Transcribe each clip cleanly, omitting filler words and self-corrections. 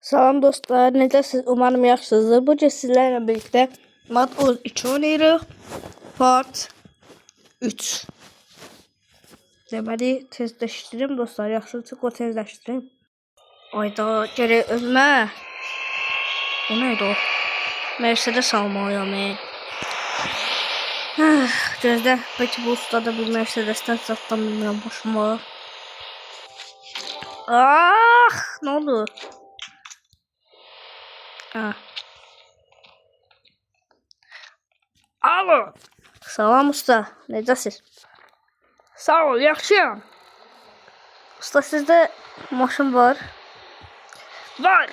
Salam dostlar, necəsiz? Umarım yaxşısınızdır. Bu gün sizlərlə birlikdə Mad Oz 2 oynayırıq. Part 3. Deməli, tezləşdirim dostlar. Yaxşıca o tezləşdirim. Ayda, gərək özümə. Bu neydi o? Mercedes almalıyam. Gözlə, bəlkə bu ustada bir Mercedes'ten satdan bilmirəm, hoşum var. Ah, ne oldu? Ha. Alo. Salam usta. Necəsiz? Sağ ol, yaxşıyam. Usta, sizdə maşın var? Var.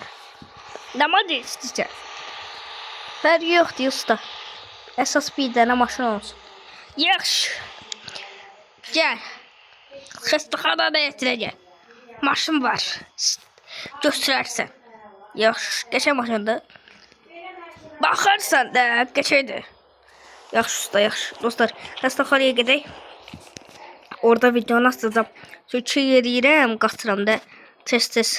Nə model istəyirsən? Fərqi yoxdur usta. Əsas bir dənə maşın olsun. Yaxşı. Gəl. Xəstəxanada yetirəcək. Maşın var. Göstərərsən. Yaxşı, qəşəng maşındır. Baxarsan da, qəşəngdir. Yaxşı usta, yaxşı. Dostlar, xəstəxanaya gedək. Orada videonu açacağam. Çünki yeriyirəm, qaçıram da. Tez-tez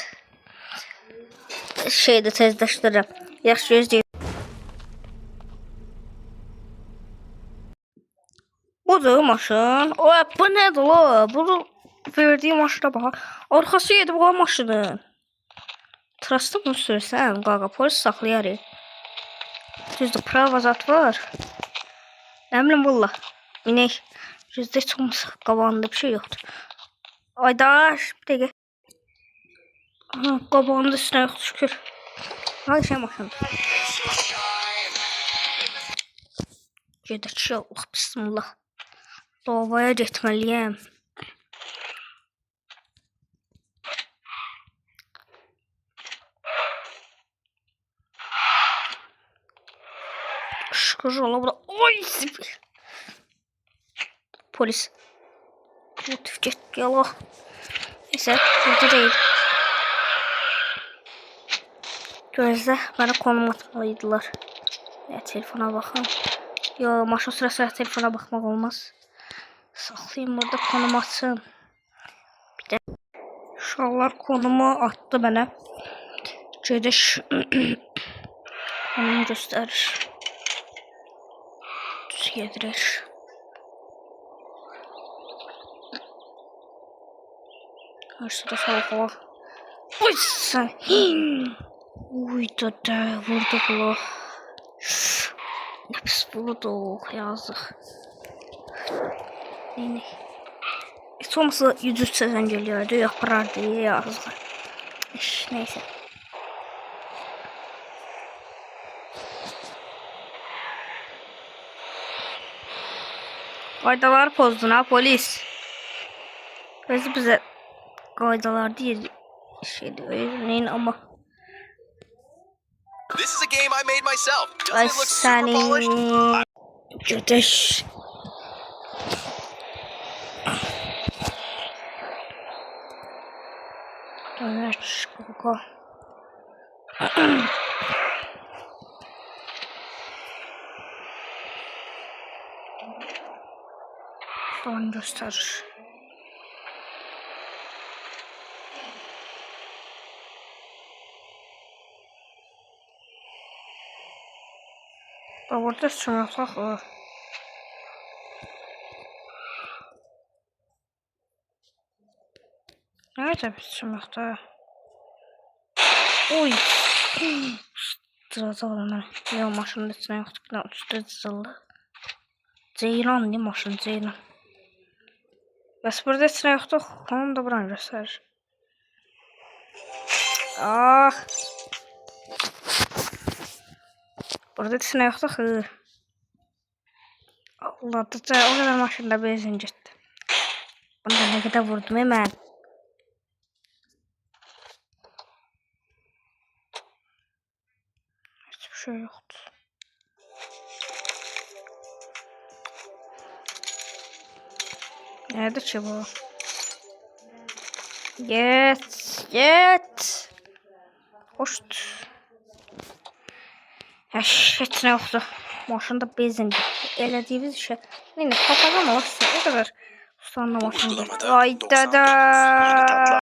şeydə tezləşdirirəm. Yaxşı, gözləyim. Budur maşın. Bu nədir o? Bu verdiyi maşına bax. Arxası yedi bu maşının. Trasta bunu sürsən, qaqa, polis saxlayar. Düzdür, prava zat var. Əmrim valla. Minək. Düzdür, heç olmasa qabağında bir şey yoxdur. Aydaş, bir dəqiqə. Qabağında üstünə yoxdur, şükür. Hadi şey maşındır. Gedək, Allah, bismillah. Davaya getməliyəm. Şükür ola bura. Oy zibil. Polis. Motiv get yala. Neyse burada değil. Gözlə, bana konum atmalıydılar. Ya telefona baxın. Yo, maşın sırasıyla telefona baxmaq olmaz. Saxlayayım burada, konum atsın. Bir de uşaqlar konumu attı bana. Gediş konumu göstərir. Düz gedirik. Karşıda salqala. Oy sən. Uy da vurdu qula. Ne pis vurdu, yazıq. Neyini? Heç olmasa 103 səsən geliyordu, yaparardı, yazıq. Neyse. Qaydalar pozdun ha polis. Bize qaydalar değil şeydi öyle ama. This is a game I made myself. Ay Doesn't it look super polished? seni. Gödeş. Evet, koko. Don gösterir. Burada sınıfak var. Nerede bir sınıfta? Oy. Sırada olan ben. Ya maşının içine yoktu. Bir tane üstte dizildi. Ceylan değil maşın, Ceylan. Bəs burada içine yoktu. Onu da buran gösterir. Ah. Burada içine yoktu. Allah da o kadar maşında benzin gitti. Bunda ne kadar vurdum hemen. Hiçbir şey yoktu. Nerede ki bu? Get. Hoştu. Heç nə yoxdur. Maşında benzin elədiyimiz işə. Neyini, papadan olsun. O kadar ustanla maşında. Ay dada.